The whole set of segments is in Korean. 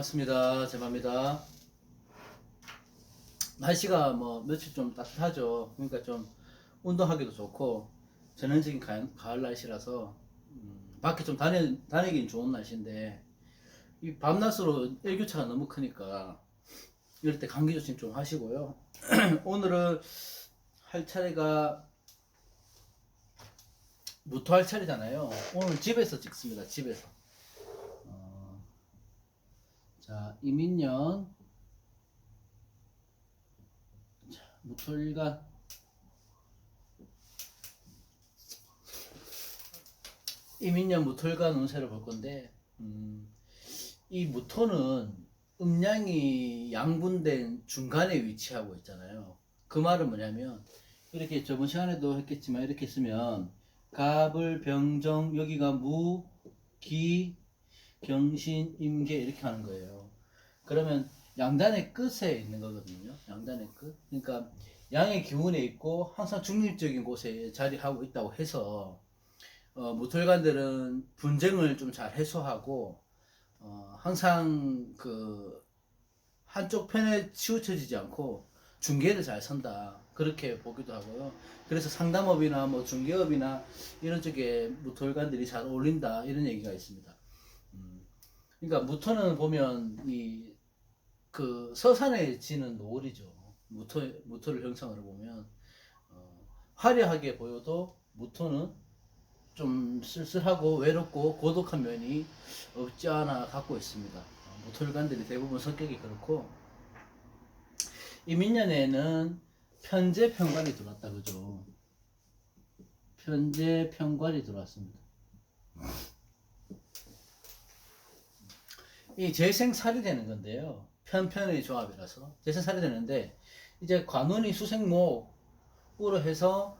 반갑습니다. 제마입니다. 날씨가 뭐 며칠 좀 따뜻하죠. 그러니까 좀 운동하기도 좋고 전형적인 가을 날씨라서 밖에 좀 다니긴 좋은 날씨인데 이 밤낮으로 일교차가 너무 크니까 이럴 때 감기 조심 좀 하시고요. 오늘은 할 차례가 무토할 차례잖아요. 오늘 집에서 찍습니다. 집에서. 자, 이민년 무토일간 이민년 무토일간 운세를 볼 건데 이 무토는 음양이 양분된 중간에 위치하고 있잖아요. 그 말은 뭐냐면 이렇게 저번 시간에도 했겠지만 이렇게 쓰면 갑을 병정 여기가 무, 기, 경신, 임계 이렇게 하는 거예요. 그러면 양단의 끝에 있는 거거든요. 양단의 끝. 그러니까 양의 기운에 있고 항상 중립적인 곳에 자리하고 있다고 해서 무토일관들은 분쟁을 좀 잘 해소하고 항상 그 한쪽 편에 치우쳐지지 않고 중개를 잘 선다 그렇게 보기도 하고요. 그래서 상담업이나 뭐 중개업이나 이런 쪽에 무토일관들이 잘 어울린다 이런 얘기가 있습니다. 그러니까 무토는 보면 이 그 서산에 지는 노을이죠. 무토를 형상으로 보면 화려하게 보여도 무토는 좀 쓸쓸하고 외롭고 고독한 면이 없지 않아 갖고 있습니다. 무토일관들이 대부분 성격이 그렇고 이 민년에는 편재 편관이 들어왔다 그죠? 편재 편관이 들어왔습니다. 이 재생살이 되는 건데요. 편편의 조합이라서 재생살이 되는데 이제 관운이 수생목으로 해서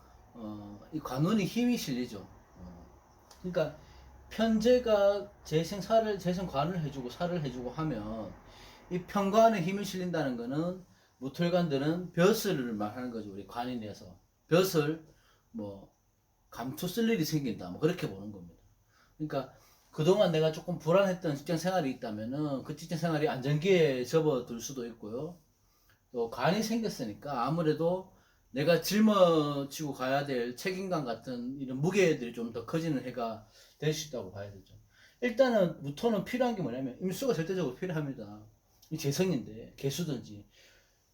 이 관운이 힘이 실리죠. 그러니까 편재가 재생관을 해주고 살을 해주고 하면 이 편관에 힘이 실린다는 거는 무토일관들은 벼슬을 말하는 거죠. 우리 관인에서 벼슬 뭐 감투 쓸 일이 생긴다 뭐 그렇게 보는 겁니다. 그러니까 그동안 내가 조금 불안했던 직장 생활이 있다면은 그 직장 생활이 안정기에 접어들 수도 있고요. 또 관이 생겼으니까 아무래도 내가 짊어지고 가야 될 책임감 같은 이런 무게들이 좀 더 커지는 해가 될 수 있다고 봐야 되죠. 일단은 무토는 필요한 게 뭐냐면 임수가 절대적으로 필요합니다. 이 재성인데 개수든지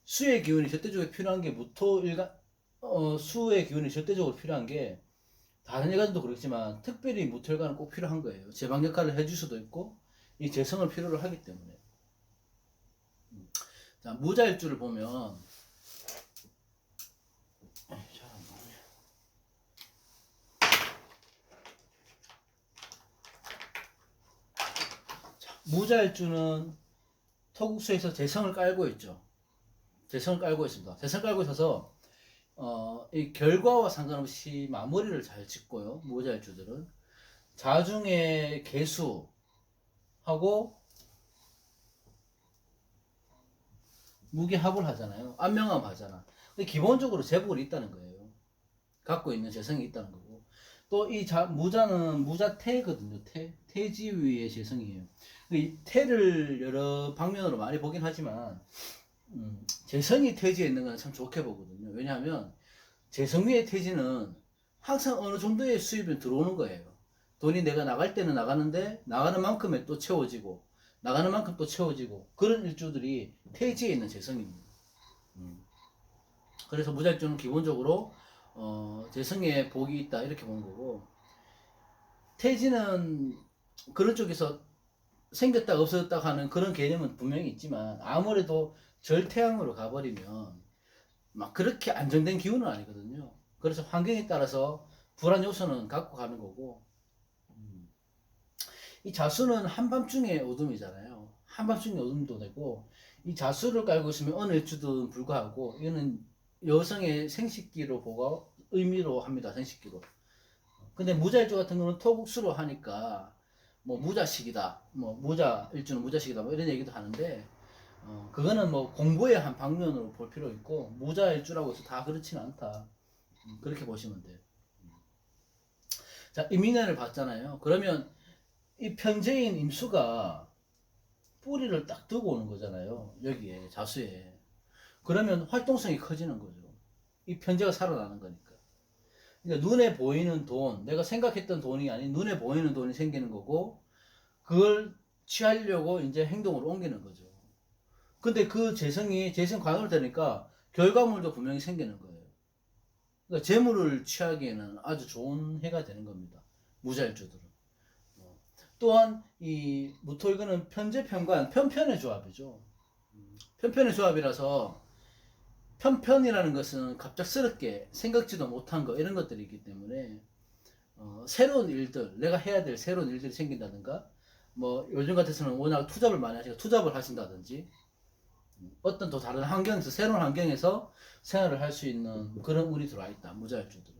수의 기운이 절대적으로 필요한 게 무토 일간 수의 기운이 절대적으로 필요한 게 다른 일간도 그렇지만 특별히 무토일간은 꼭 필요한 거예요. 제방 역할을 해줄 수도 있고 이 재성을 필요로 하기 때문에. 자, 무자일주를 보면 무자일주는 토국수에서 재성을 깔고 있죠. 재성을 깔고 있습니다. 재성을 깔고 있어서 이 결과와 상관없이 마무리를 잘 짓고요. 무자일주들은 자중의 개수하고 무게합을 하잖아요. 안명함 하잖아. 근데 기본적으로 제복이 있다는 거예요. 갖고 있는 재성이 있다는 거고. 또 이 무자는 무자태거든요. 태지위의 재성이에요. 이 태를 여러 방면으로 많이 보긴 하지만 재성이 태지에 있는 건 참 좋게 보거든요. 왜냐하면 재성 위의 태지는 항상 어느 정도의 수입이 들어오는 거예요. 돈이 내가 나갈 때는 나가는데 나가는 만큼에 또 채워지고 나가는 만큼 또 채워지고 그런 일주들이 태지에 있는 재성입니다. 그래서 무자일주는 기본적으로 재성에 복이 있다 이렇게 보는 거고 태지는 그런 쪽에서 생겼다 없어졌다 하는 그런 개념은 분명히 있지만 아무래도 절태양으로 가버리면 막 그렇게 안정된 기운은 아니거든요. 그래서 환경에 따라서 불안 요소는 갖고 가는 거고 이 자수는 한밤중에 어둠이잖아요. 한밤중에 어둠도 되고 이 자수를 깔고 있으면 어느 일주든 불구하고 이거는 여성의 생식기로 보고 의미로 합니다. 생식기로. 근데 무자일주 같은 경우는 토국수로 하니까 뭐 무자식이다, 뭐 무자일주는 무자식이다, 뭐 이런 얘기도 하는데 그거는 뭐 공부의 한 방면으로 볼 필요 있고 무자일주라고 해서 다 그렇지는 않다. 그렇게 보시면 돼요. 자, 임인년을 봤잖아요. 그러면 이 편재인 임수가 뿌리를 딱 두고 오는 거잖아요. 여기에 자수에. 그러면 활동성이 커지는 거죠. 이 편제가 살아나는 거니까. 그러니까 눈에 보이는 돈, 내가 생각했던 돈이 아닌 눈에 보이는 돈이 생기는 거고, 그걸 취하려고 이제 행동으로 옮기는 거죠. 근데 그 재성이 재성 관으로 되니까 결과물도 분명히 생기는 거예요. 그러니까 재물을 취하기에는 아주 좋은 해가 되는 겁니다. 무자일주들은. 또한 이 무토일간은 편제편관 편편의 조합이죠. 편편의 조합이라서 편편이라는 것은 갑작스럽게 생각지도 못한 거 이런 것들이 있기 때문에 새로운 일들 내가 해야 될 새로운 일들이 생긴다든가 뭐 요즘 같아서는 워낙 투잡을 많이 하시니까 투잡을 하신다든지 어떤 또 다른 환경에서 새로운 환경에서 생활을 할 수 있는 그런 운이 들어와 있다. 무자일주들은.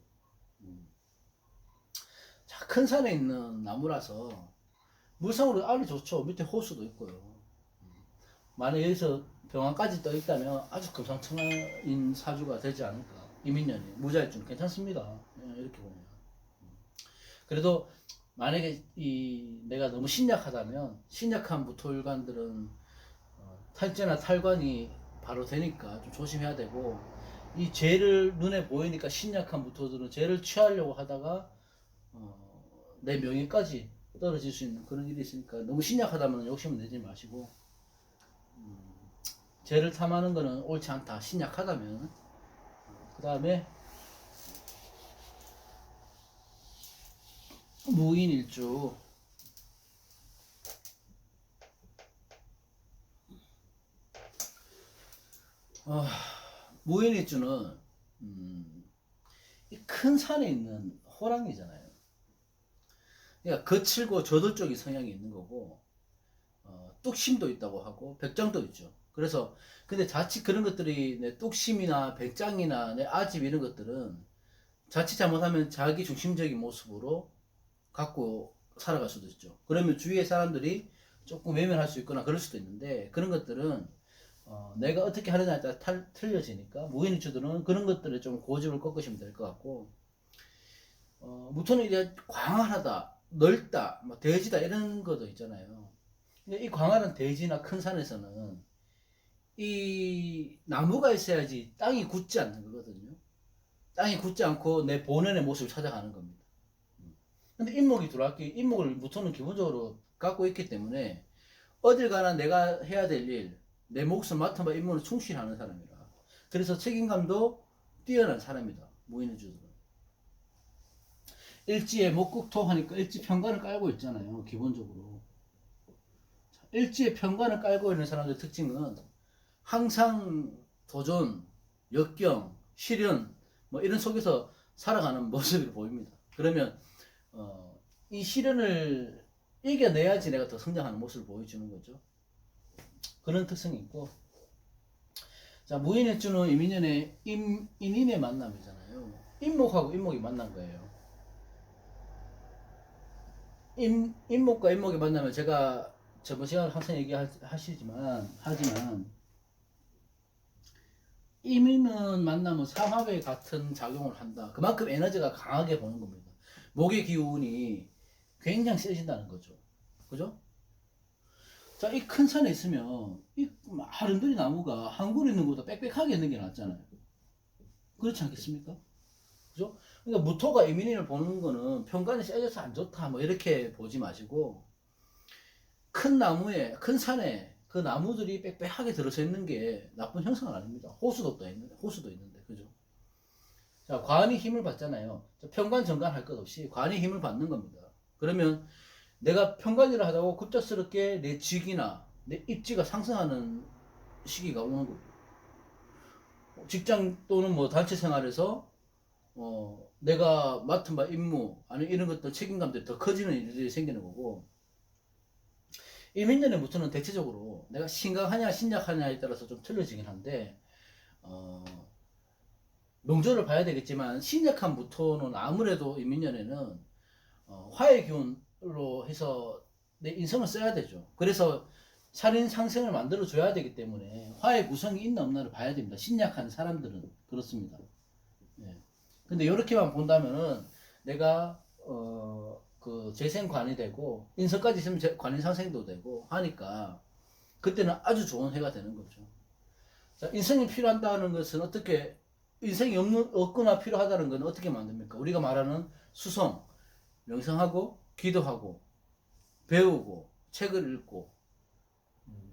자, 큰 산에 있는 나무라서 물상으로 알이 좋죠. 밑에 호수도 있고요. 만약 여기서 병원까지 떠 있다면 아주 금상첨화인 사주가 되지 않을까. 이민년이 무자일주는 괜찮습니다. 이렇게 보면. 그래도 만약에 내가 너무 신약하다면 신약한 무토일관들은 탈제나 탈관이 바로 되니까 좀 조심해야 되고, 이 죄를 눈에 보이니까 신약한 무토들은 죄를 취하려고 하다가 내 명예까지 떨어질 수 있는 그런 일이 있으니까 너무 신약하다면 욕심을 내지 마시고, 죄를 탐하는 거는 옳지 않다. 신약하다면. 그 다음에 무인일주. 무인일주는 큰 산에 있는 호랑이잖아요. 그러니까 거칠고 저돌적인 성향이 있는 거고, 뚝심도 있다고 하고 백장도 있죠. 그래서 근데 자칫 그런 것들이 내 뚝심이나 백장이나 내 아집 이런 것들은 자칫 잘못하면 자기 중심적인 모습으로 갖고 살아갈 수도 있죠. 그러면 주위의 사람들이 조금 외면할 수 있거나 그럴 수도 있는데, 그런 것들은 내가 어떻게 하느냐에 따라 틀려지니까 무인일주들은 그런 것들에 좀 고집을 꺾으시면 될 것 같고, 무토는 이제 광활하다, 넓다, 뭐 대지다 이런 것도 있잖아요. 이 광활한 대지나 큰 산에서는 이 나무가 있어야지 땅이 굳지 않는 거거든요. 땅이 굳지 않고 내 본연의 모습을 찾아가는 겁니다. 근데 인목이 들어왔기, 인목을 무토는 기본적으로 갖고 있기 때문에 어딜 가나 내가 해야 될 일, 내 몫을 맡아봐 임무를 충실하는 사람이라. 그래서 책임감도 뛰어난 사람이다. 무인일주들은. 일지에 목국토 하니까 일지 편관을 깔고 있잖아요. 기본적으로. 일지에 편관을 깔고 있는 사람들의 특징은 항상 도전, 역경, 시련 뭐 이런 속에서 살아가는 모습이 보입니다. 그러면 이 시련을 이겨내야지 내가 더 성장하는 모습을 보여주는 거죠. 그런 특성이 있고, 자, 무인일주는 이민년의 인인의 만남이잖아요. 인목하고 인목이 만난 거예요. 인목과 인목이 만나면 제가 저번 시간에 항상 하지만 임인은 만나면 삼합의 같은 작용을 한다. 그만큼 에너지가 강하게 보는 겁니다. 목의 기운이 굉장히 세진다는 거죠. 그죠? 자, 이 큰 산에 있으면 이 아름드리 나무가 한 그루 있는 것보다 빽빽하게 있는 게 낫잖아요. 그렇지 않겠습니까? 그죠? 그러니까 무토가 이민인을 보는 거는 평간이 세져서 안 좋다 뭐 이렇게 보지 마시고, 큰 나무에 큰 산에 그 나무들이 빽빽하게 들어서 있는 게 나쁜 형상은 아닙니다. 호수도 있는데 그죠? 자, 관이 힘을 받잖아요. 평관 정관 할 것 없이 관이 힘을 받는 겁니다. 그러면 내가 평관이라 하다고 급작스럽게 내 직이나 내 입지가 상승하는 시기가 오는 거고, 직장 또는 뭐 단체 생활에서 내가 맡은 바 임무 아니 이런 것들 책임감들이 더 커지는 일들이 생기는 거고, 일민년의 무토는 대체적으로 내가 신강하냐 신약하냐에 따라서 좀 틀려지긴 한데, 명조를 봐야 되겠지만 신약한 무토는 아무래도 일민년에는 화의 기운으로 해서 내 인성을 써야 되죠. 그래서 살인 상생을 만들어 줘야 되기 때문에 화의 구성이 있나 없나를 봐야 됩니다. 신약한 사람들은 그렇습니다. 예. 근데 이렇게만 본다면은 내가 그 재생관이 되고 인성까지 있으면 관인 상생도 되고 하니까 그때는 아주 좋은 해가 되는 거죠. 자, 인생이 필요한다는 것은 어떻게, 인생이 없거나 필요하다는 건 어떻게 만듭니까? 우리가 말하는 수성, 명상하고, 기도하고, 배우고, 책을 읽고,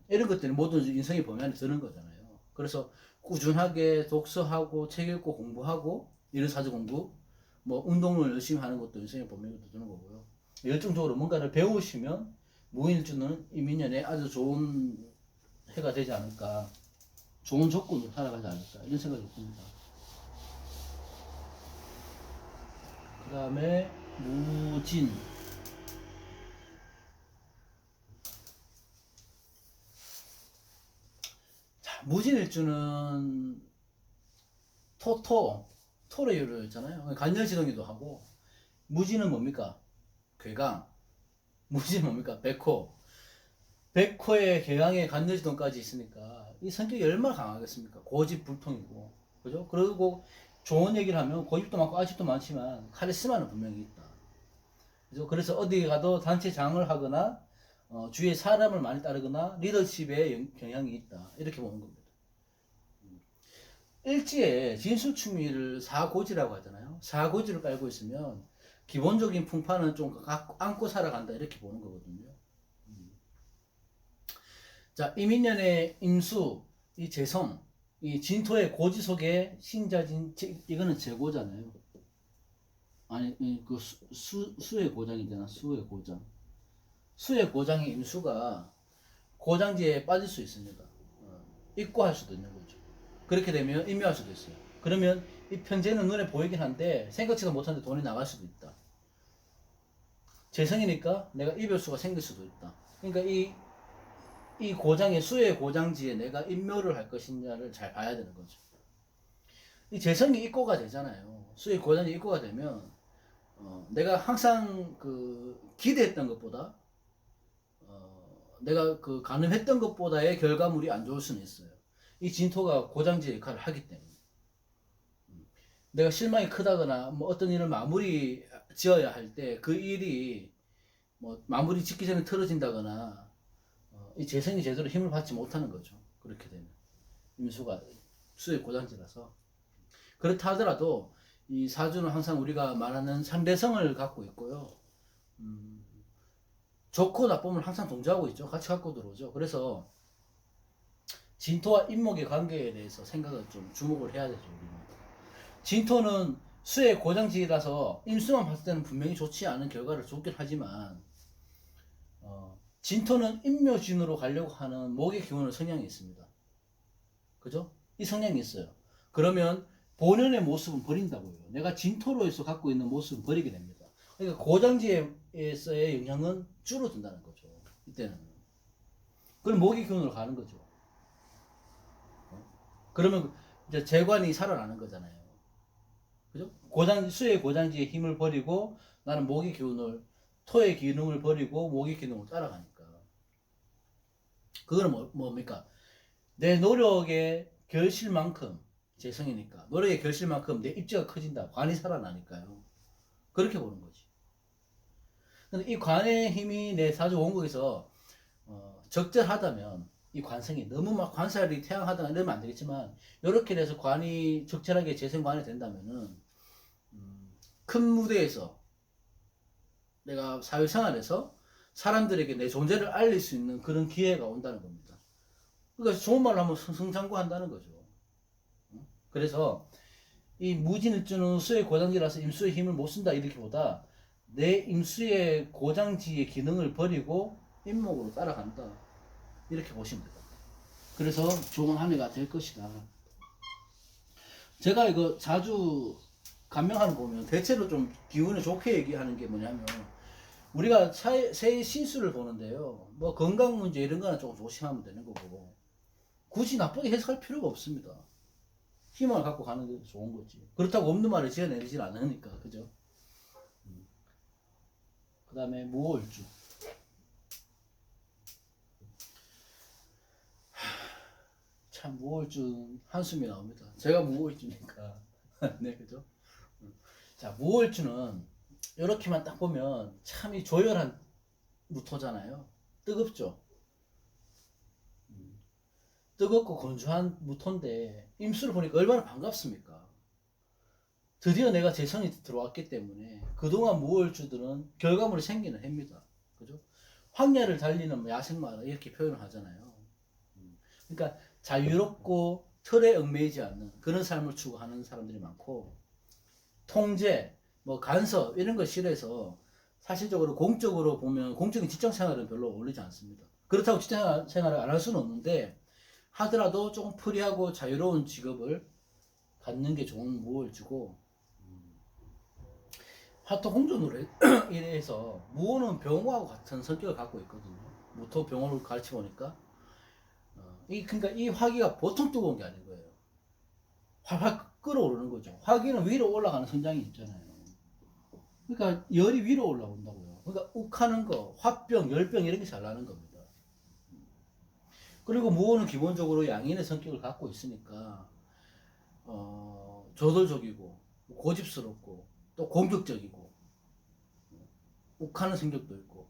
이런 것들이 모두 인생의 범위 안에 드는 거잖아요. 그래서 꾸준하게 독서하고, 책 읽고, 공부하고, 이런 사주 공부, 뭐, 운동을 열심히 하는 것도 인생의 범위에 드는 거고요. 열정적으로 뭔가를 배우시면, 무인일주는 이민년에 아주 좋은 해가 되지 않을까. 좋은 조건으로 살아가지 않을까 이런 생각이 듭니다. 그 다음에 무진. 자, 무진일주는 토로 이루어졌잖아요. 간열지동이도 하고, 무진은 뭡니까? 괴강. 무진은 뭡니까? 백호의 개강에 간열지동까지 있으니까 이 성격이 얼마나 강하겠습니까? 고집불통이고, 그죠? 그리고 좋은 얘기를 하면 고집도 많고 아집도 많지만 카리스마는 분명히 있다. 그죠? 그래서 어디 가도 단체장을 하거나 주위에 사람을 많이 따르거나 리더십에 경향이 있다. 이렇게 보는 겁니다. 일지에 진술충미를 사고지라고 하잖아요. 사고지를 깔고 있으면 기본적인 풍파는 좀 안고 살아간다. 이렇게 보는 거거든요. 자, 이민년의 임수, 이 재성, 이 진토의 고지 속에 신자진, 이거는 재고잖아요. 아니, 그 수의 고장이잖아. 수의 고장. 수의 고장의 임수가 고장지에 빠질 수 있습니다. 입고할 수도 있는 거죠. 그렇게 되면 임묘할 수도 있어요. 그러면 이 편제는 눈에 보이긴 한데 생각지도 못하는데 돈이 나갈 수도 있다. 재성이니까 내가 이별수가 생길 수도 있다. 그러니까 이 고장의 수의 고장지에 내가 임묘를 할 것이냐를 잘 봐야 되는 거죠. 이 재성이 입고가 되잖아요. 수의 고장이 입고가 되면 내가 항상 그 기대했던 것보다 내가 그 가늠했던 것보다의 결과물이 안 좋을 수는 있어요. 이 진토가 고장지 역할을 하기 때문에. 내가 실망이 크다거나 뭐 어떤 일을 마무리 지어야 할 때 그 일이 뭐 마무리 짓기 전에 틀어진다거나 이 재성이 제대로 힘을 받지 못하는 거죠. 그렇게 되면 임수가 수의 고장지라서. 그렇다 하더라도 이 사주는 항상 우리가 말하는 상대성을 갖고 있고요. 좋고 나쁨을 항상 동조하고 있죠. 같이 갖고 들어오죠. 그래서 진토와 인목의 관계에 대해서 생각을 좀 주목을 해야 되죠. 우리는. 진토는 수의 고장지라서 임수만 봤을 때는 분명히 좋지 않은 결과를 줬긴 하지만 진토는 인묘진으로 가려고 하는 목의 기운의 성향이 있습니다. 그죠? 이 성향이 있어요. 그러면 본연의 모습은 버린다고요. 내가 진토로에서 갖고 있는 모습은 버리게 됩니다. 그러니까 고장지에서의 영향은 줄어든다는 거죠. 이때는. 그럼 목의 기운으로 가는 거죠. 그러면 이제 재관이 살아나는 거잖아요. 그죠? 수의 고장지의 힘을 버리고 나는 목의 기운을, 토의 기능을 버리고 목의 기능을 따라가니까. 그거는 뭡니까? 내 노력의 결실만큼, 재성이니까 노력의 결실만큼 내 입지가 커진다. 관이 살아나니까요. 그렇게 보는 거지. 근데 이 관의 힘이 내 사주 원국에서 적절하다면 이 관성이 너무 막 관살이 태양하다가 이러면 안 되겠지만 이렇게 돼서 관이 적절하게 재생관이 된다면은 큰 무대에서 내가 사회생활에서 사람들에게 내 존재를 알릴 수 있는 그런 기회가 온다는 겁니다. 그러니까 좋은 말로 하면 승승장구한다는 거죠. 그래서 이 무진일주는 수의 고장지라서 임수의 힘을 못 쓴다 이렇게보다 내 임수의 고장지의 기능을 버리고 임목으로 따라간다 이렇게 보시면 됩니다. 그래서 좋은 한 해가 될 것이다. 제가 이거 자주 감명하는 거 보면 대체로 좀 기운을 좋게 얘기하는 게 뭐냐면 우리가 새해 신수를 보는데요. 뭐 건강 문제 이런 거는 조금 조심하면 되는 거고 굳이 나쁘게 해석할 필요가 없습니다. 희망을 갖고 가는 게 좋은 거지. 그렇다고 없는 말을 지어내리질 않으니까 그죠? 그 다음에 무오일주. 참 무오일주 한숨이 나옵니다. 제가 무오일주니까 네 그죠? 자 무오일주는 이렇게만 딱 보면 참 이 조열한 무토잖아요. 뜨겁죠. 뜨겁고 건조한 무토인데 임수를 보니까 얼마나 반갑습니까? 드디어 내가 재성이 들어왔기 때문에 그동안 무월주들은 결과물이 생기는 해입니다. 그죠? 황야를 달리는 야생마라 이렇게 표현을 하잖아요. 그러니까 자유롭고 틀에 얽매이지 않는 그런 삶을 추구하는 사람들이 많고, 통제, 뭐 간섭 이런 거 싫어해서 사실적으로 공적으로 보면 공적인 직장 생활은 별로 어울리지 않습니다. 그렇다고 직장 생활을 안 할 수는 없는데 하더라도 조금 프리하고 자유로운 직업을 갖는 게 좋은 무월주고, 하토 홍전으로 이래서 무호는 병호하고 같은 성격을 갖고 있거든요. 무토 병호를 가르쳐 보니까 그러니까 이 화기가 보통 뜨거운 게 아닌 거예요. 활활 끓어오르는 거죠. 화기는 위로 올라가는 성장이 있잖아요. 그러니까 열이 위로 올라온다고요. 그러니까 욱하는 거, 화병, 열병 이런 게 잘 나는 겁니다. 그리고 무호는 기본적으로 양인의 성격을 갖고 있으니까 저돌적이고 고집스럽고 또 공격적이고 욱하는 성격도 있고,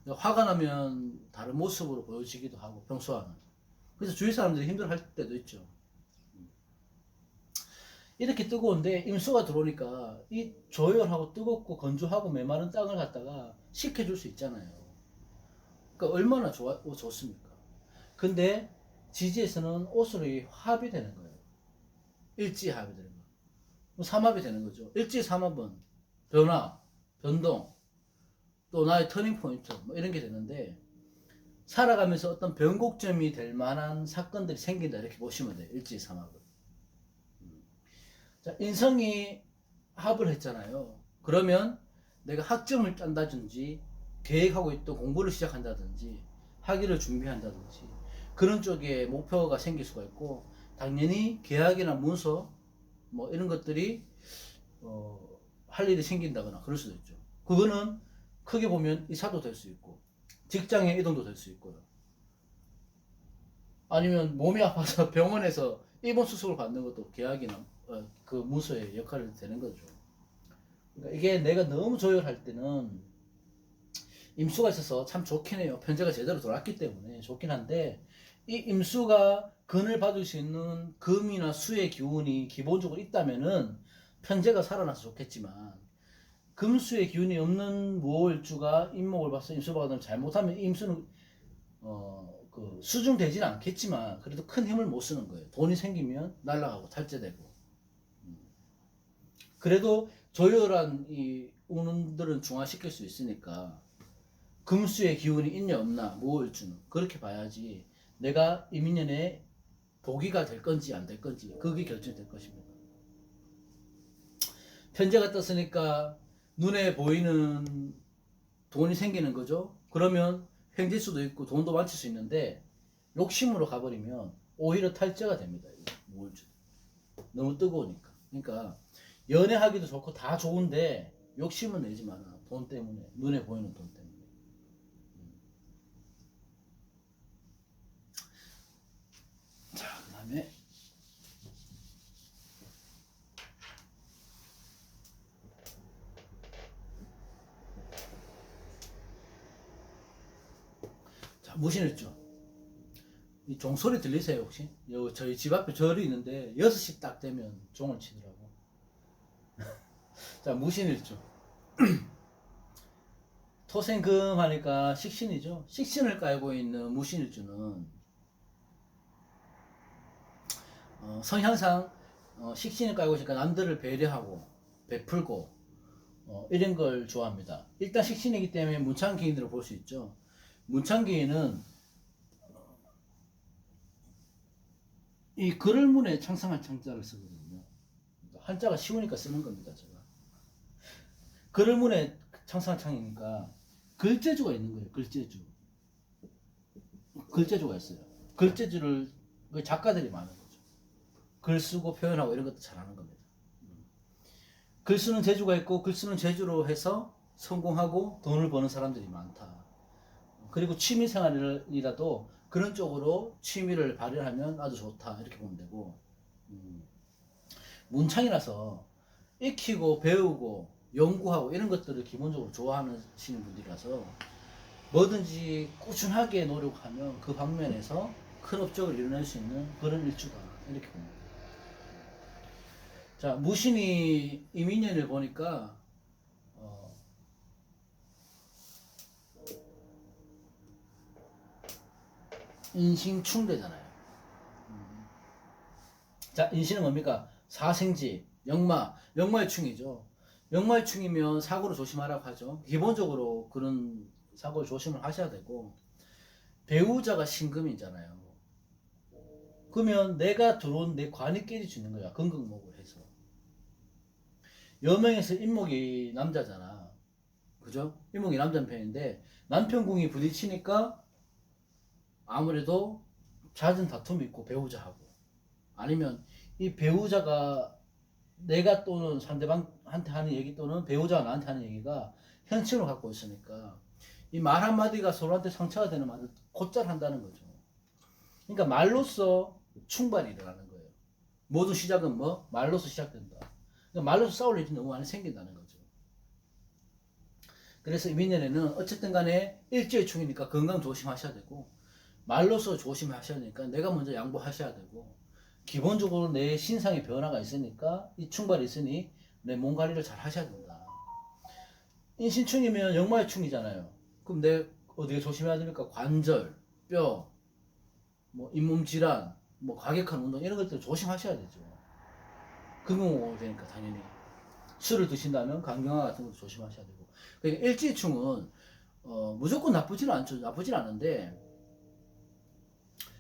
화가 나면 다른 모습으로 보여지기도 하고 평소와는. 그래서 주위 사람들이 힘들어할 때도 있죠. 이렇게 뜨거운데 임수가 들어오니까 이 조열하고 뜨겁고 건조하고 메마른 땅을 갖다가 식혀줄 수 있잖아요. 그러니까 얼마나 좋습니까? 근데 지지에서는 오솔이 합이 되는 거예요. 일지합이 되는 거. 삼합이 되는 거죠. 일지삼합은 변화, 변동, 또 나의 터닝 포인트 뭐 이런 게 되는데, 살아가면서 어떤 변곡점이 될 만한 사건들이 생긴다 이렇게 보시면 돼요. 일지삼합을. 자, 인성이 합을 했잖아요. 그러면 내가 학점을 짠다든지 계획하고 있던 공부를 시작한다든지 학위를 준비한다든지 그런 쪽에 목표가 생길 수가 있고, 당연히 계약이나 문서 뭐 이런 것들이 할 일이 생긴다거나 그럴 수도 있죠. 그거는 크게 보면 이사도 될 수 있고 직장의 이동도 될 수 있고요. 아니면 몸이 아파서 병원에서 입원 수속을 받는 것도 계약이나 그 문서의 역할이 되는 거죠. 그러니까 이게 내가 너무 조율할 때는 임수가 있어서 참 좋긴 해요. 편제가 제대로 들어왔기 때문에 좋긴 한데, 이 임수가 근을 받을 수 있는 금이나 수의 기운이 기본적으로 있다면은 편제가 살아나서 좋겠지만, 금수의 기운이 없는 무월주가 임목을 봐서 임수 받으면 잘못하면 임수는 그 수중되지는 않겠지만 그래도 큰 힘을 못 쓰는 거예요. 돈이 생기면 날아가고 탈제되고. 그래도 조열한 이 운들은 중화시킬 수 있으니까 금수의 기운이 있냐 없나 무월주는 그렇게 봐야지 내가 이민년에 복위가 될 건지 안 될 건지 그게 결정될 것입니다. 편제가 떴으니까 눈에 보이는 돈이 생기는 거죠. 그러면 횡재수도 있고 돈도 많칠 수 있는데 욕심으로 가버리면 오히려 탈제가 됩니다. 무월주 너무 뜨거우니까. 그러니까 연애하기도 좋고 다 좋은데 욕심은 내지 마라. 돈 때문에, 눈에 보이는 돈 때문에. 자, 그 다음에 자, 무신했죠. 이 종소리 들리세요 혹시? 저희 집 앞에 절이 있는데 6시 딱 되면 종을 치더라고. 자, 무신일주. 토생금 하니까 식신이죠. 식신을 깔고 있는 무신일주는 성향상 식신을 깔고 있으니까 남들을 배려하고 베풀고 이런 걸 좋아합니다. 일단 식신이기 때문에 문창기인들을 볼 수 있죠. 문창기인은 이 글을 문에 창상한 창자를 쓰거든요. 한자가 쉬우니까 쓰는 겁니다. 제가 글을 문에 창상한 창이니까 글재주가 있는 거예요. 글재주. 글재주가 있어요. 글재주를 작가들이 많은 거죠. 글 쓰고 표현하고 이런 것도 잘하는 겁니다. 글 쓰는 재주가 있고 글 쓰는 재주로 해서 성공하고 돈을 버는 사람들이 많다. 그리고 취미 생활이라도 그런 쪽으로 취미를 발휘하면 아주 좋다 이렇게 보면 되고, 문창이라서 익히고 배우고 연구하고 이런 것들을 기본적으로 좋아하시는 분들이라서 뭐든지 꾸준하게 노력하면 그 방면에서 큰 업적을 이뤄낼 수 있는 그런 일주다 이렇게 봅니다. 자, 무신이 이민년을 보니까 인신충대잖아요. 자, 인신은 뭡니까? 사생지, 역마의 충이죠. 역마의 충이면 사고를 조심하라고 하죠. 기본적으로 그런 사고를 조심을 하셔야 되고, 배우자가 신금이잖아요. 그러면 내가 들어온 내 관이 깨질 는 거야. 건극목을 해서. 여명에서 인목이 남자잖아. 그죠? 인목이 남자 편인데 남편궁이 부딪히니까 아무래도 잦은 다툼이 있고 배우자하고 아니면 이 배우자가 내가 또는 상대방한테 하는 얘기 또는 배우자가 나한테 하는 얘기가 현침을 갖고 있으니까 이 말 한마디가 서로한테 상처가 되는 말을 곧잘 한다는 거죠. 그러니까 말로써 충발이 일어나는 거예요. 모든 시작은 뭐? 말로서 시작된다. 그러니까 말로서 싸울 일이 너무 많이 생긴다는 거죠. 그래서 이민년에는 어쨌든 간에 일제의 충이니까 건강 조심하셔야 되고 말로서 조심하셔야 되니까 내가 먼저 양보하셔야 되고 기본적으로 내 신상의 변화가 있으니까 이 충발이 있으니 내 몸 관리를 잘 하셔야 된다. 인신충이면 역마의 충이잖아요. 그럼 내 어디에 조심해야 됩니까? 관절, 뼈, 뭐 잇몸 질환, 뭐 과격한 운동 이런 것들 조심하셔야 되죠. 금융 되니까 당연히 술을 드신다면 강경화 같은 것도 조심하셔야 되고. 그러니까 일지충은 무조건 나쁘지는 않죠. 나쁘진 않은데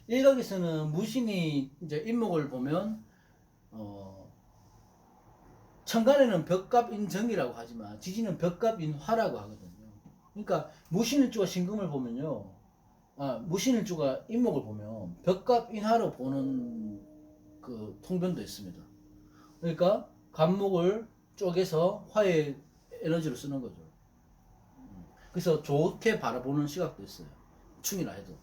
일각에서는 무신이 이제 인목을 보면 천간에는 벽갑인정이라고 하지만 지지는 벽갑인화라고 하거든요. 그러니까 무신일주가 신금을 보면요. 무신일주가 인목을 보면 벽갑인화로 보는 그 통변도 있습니다. 그러니까 간목을 쪼개서 화의 에너지로 쓰는 거죠. 그래서 좋게 바라보는 시각도 있어요. 충이라 해도.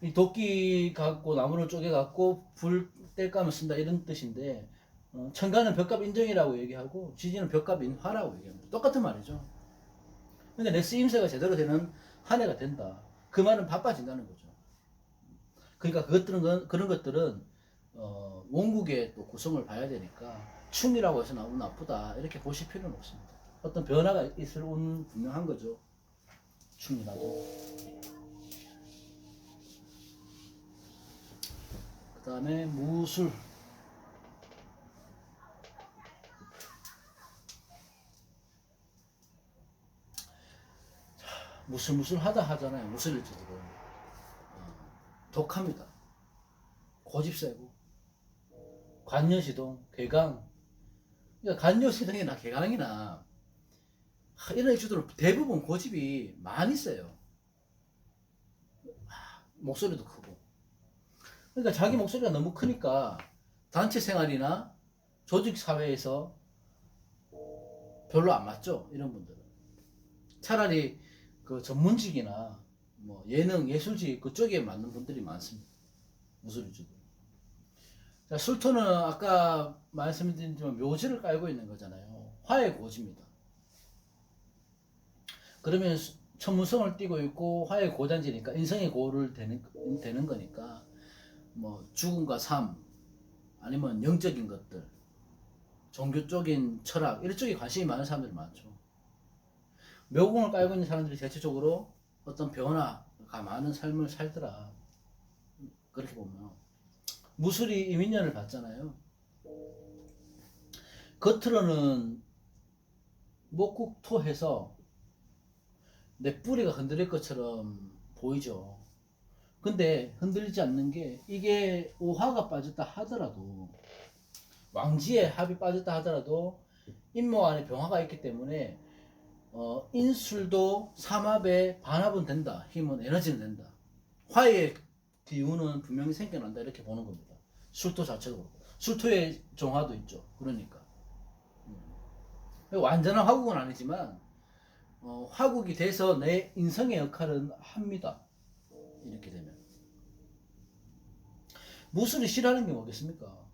이 도끼 갖고 나무를 쪼개 갖고 불 뗄감을 쓴다 이런 뜻인데 천간은 벽갑 인정이라고 얘기하고 지지는 벽갑 인화라고 얘기합니다. 똑같은 말이죠. 그러니까 내 쓰임새가 제대로 되는 한 해가 된다. 그 말은 바빠진다는 거죠. 그러니까 그런 것들은 원국의 또 구성을 봐야 되니까 충이라고 해서 너무 나쁘다 이렇게 보실 필요는 없습니다. 어떤 변화가 있을 운 분명한 거죠. 충이라도. 그 다음에 무술. 무술무술하다 하잖아요. 무술일지들은 독합니다. 고집 세고 관여시동, 괴강. 그러니까 관여시동이나 괴강이나 이런 일주들은 대부분 고집이 많이 세요. 목소리도 크고. 그러니까 자기 목소리가 너무 크니까 단체 생활이나 조직 사회에서 별로 안 맞죠. 이런 분들은. 차라리 그 전문직이나 뭐 예능, 예술직 그쪽에 맞는 분들이 많습니다. 무술일주들. 자, 술토는 아까 말씀드렸지만 묘지를 깔고 있는 거잖아요. 화의 고지입니다. 그러면 천문성을 띠고 있고 화의 고잔지니까 인성의 고를 되는 거니까 뭐 죽음과 삶 아니면 영적인 것들 종교 쪽인 철학 이런 쪽에 관심이 많은 사람들이 많죠. 묘공을 깔고 있는 사람들이 대체적으로 어떤 변화가 많은 삶을 살더라. 그렇게 보면 무술이 이민년을 받잖아요. 겉으로는 목국토해서 내 뿌리가 흔들릴 것처럼 보이죠. 근데 흔들리지 않는 게 이게 오화가 빠졌다 하더라도 왕지에 합이 빠졌다 하더라도 인목 안에 병화가 있기 때문에 인술도 삼합에 반합은 된다. 힘은 에너지는 된다. 화의 기운은 분명히 생겨난다 이렇게 보는 겁니다. 술토 자체도 그렇고 술토의 정화도 있죠. 그러니까 완전한 화국은 아니지만 화국이 돼서 내 인성의 역할은 합니다. 이렇게 되면 무술이 싫어하는 게 뭐겠습니까?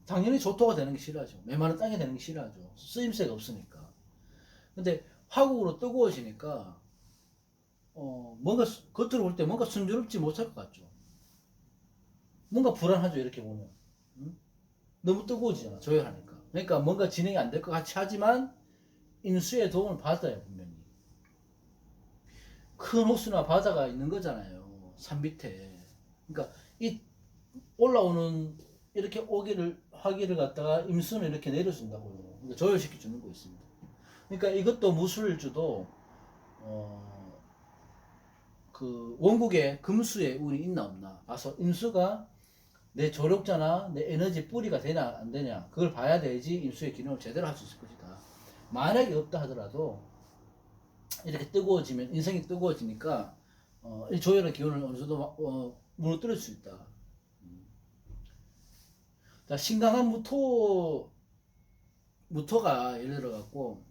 당연히 조토가 되는 게 싫어하죠. 메마른 땅에 되는 게 싫어하죠. 쓰임새가 없으니까. 근데 화국으로 뜨거워지니까 뭔가 겉으로 볼 때 뭔가 순조롭지 못할 것 같죠. 뭔가 불안하죠, 이렇게 보면. 응? 너무 뜨거워지잖아, 조열하니까. 그러니까 뭔가 진행이 안 될 것 같이 하지만 인수의 도움을 받아요, 분명히. 큰 호수나 바다가 있는 거잖아요, 산 밑에. 그러니까 이 올라오는 이렇게 오기를 화기를 갖다가 임수는 이렇게 내려준다고요. 그러니까 조열시켜 주는 거 있습니다. 그러니까 이것도 무술주도 그 원국에 금수에 운이 있나 없나 봐서 임수가 내 조력자나 내 에너지 뿌리가 되냐 안 되냐 그걸 봐야 되지 임수의 기능을 제대로 할 수 있을 것이다. 만약에 없다 하더라도 이렇게 뜨거워지면 인생이 뜨거워지니까 이 조열의 기운을 어느 정도 무너뜨릴 수 있다. 자, 신강한 무토가 예를 들어 갖고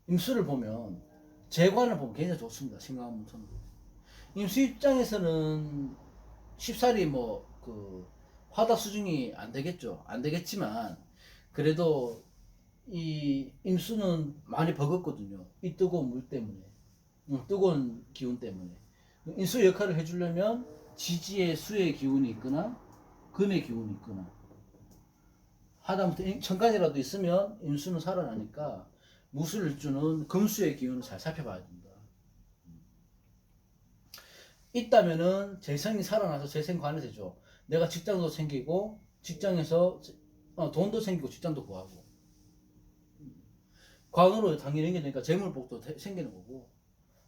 임수를 보면 재관을 보면 굉장히 좋습니다. 신강한 무토는 임수 입장에서는 쉽사리 뭐 그 화다 수중이 안 되겠죠. 안 되겠지만 그래도 이 임수는 많이 버겁거든요. 이 뜨거운 물 때문에, 뜨거운 기운 때문에. 임수 역할을 해주려면 지지의 수의 기운이 있거나 금의 기운이 있거나 하다못해 천간이라도 있으면 임수는 살아나니까 무술을 주는 금수의 기운을 잘 살펴봐야 된다. 있다면은 재성이 살아나서 재생관이 되죠. 내가 직장도 생기고 직장에서 돈도 생기고 직장도 구하고 관으로 당연히 연결되니까 재물복도 생기는 거고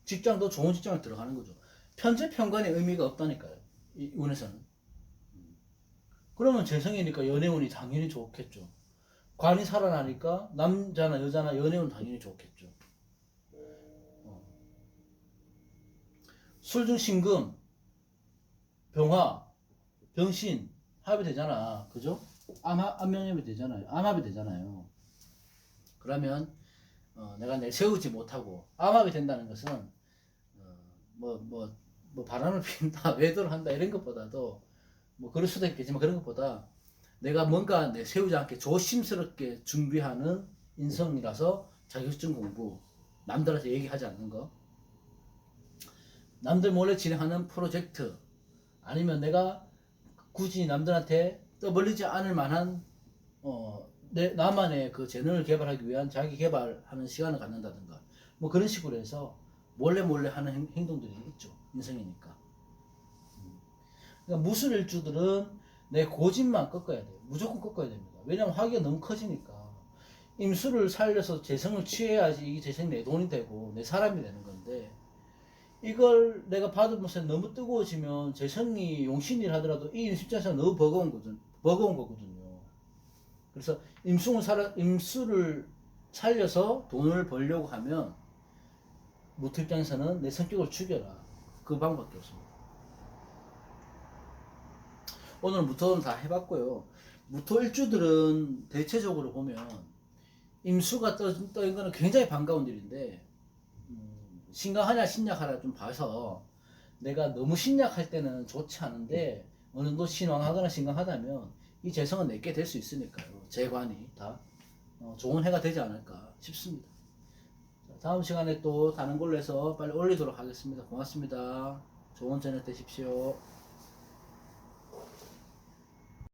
직장도 좋은 직장을 들어가는 거죠. 편제편관의 의미가 없다니까요. 이 운에서는. 그러면 재성이니까 연애운이 당연히 좋겠죠. 관이 살아나니까 남자나 여자나 연애운 당연히 좋겠죠. 술중신금, 병화, 병신 합이 되잖아. 그죠? 암명합이 되잖아요. 암합이 되잖아요. 그러면 내가 내세우지 못하고 암합이 된다는 것은 뭐 바람을 피운다, 외도를 한다 이런 것보다도 뭐 그럴 수도 있겠지만 그런 것보다 내가 뭔가 내세우지 않게 조심스럽게 준비하는 인성이라서 자격증 공부, 남들한테 얘기하지 않는 거, 남들 몰래 진행하는 프로젝트, 아니면 내가 굳이 남들한테 떠벌리지 않을 만한 나만의 그 재능을 개발하기 위한 자기 개발하는 시간을 갖는다든가 뭐 그런 식으로 해서 몰래 하는 행동들이 있죠. 인성이니까. 그러니까 무술일주들은 내 고집만 꺾어야 돼요. 무조건 꺾어야 됩니다. 왜냐하면 화기가 너무 커지니까. 임수를 살려서 재성을 취해야지 이게 재성이 내 돈이 되고 내 사람이 되는 건데 이걸 내가 받으면서 너무 뜨거워지면 재성이 용신일 하더라도 이 임수자에서 너무 버거운 거거든요. 그래서 임수를 살려서 돈을 벌려고 하면 무토 입장에서는 내 성격을 죽여라. 그 방법밖에 없습니다. 오늘 무토는 다 해봤고요. 무토 일주들은 대체적으로 보면 임수가 떠인 거는 굉장히 반가운 일인데 신강하냐 신약하냐 좀 봐서 내가 너무 신약할 때는 좋지 않은데 어느 정도 신왕하거나 신강하다면 이 재성은 내게 될 수 있으니까요. 재관이 다 좋은 해가 되지 않을까 싶습니다. 다음 시간에 또 다른 걸로 해서 빨리 올리도록 하겠습니다. 고맙습니다. 좋은 저녁 되십시오.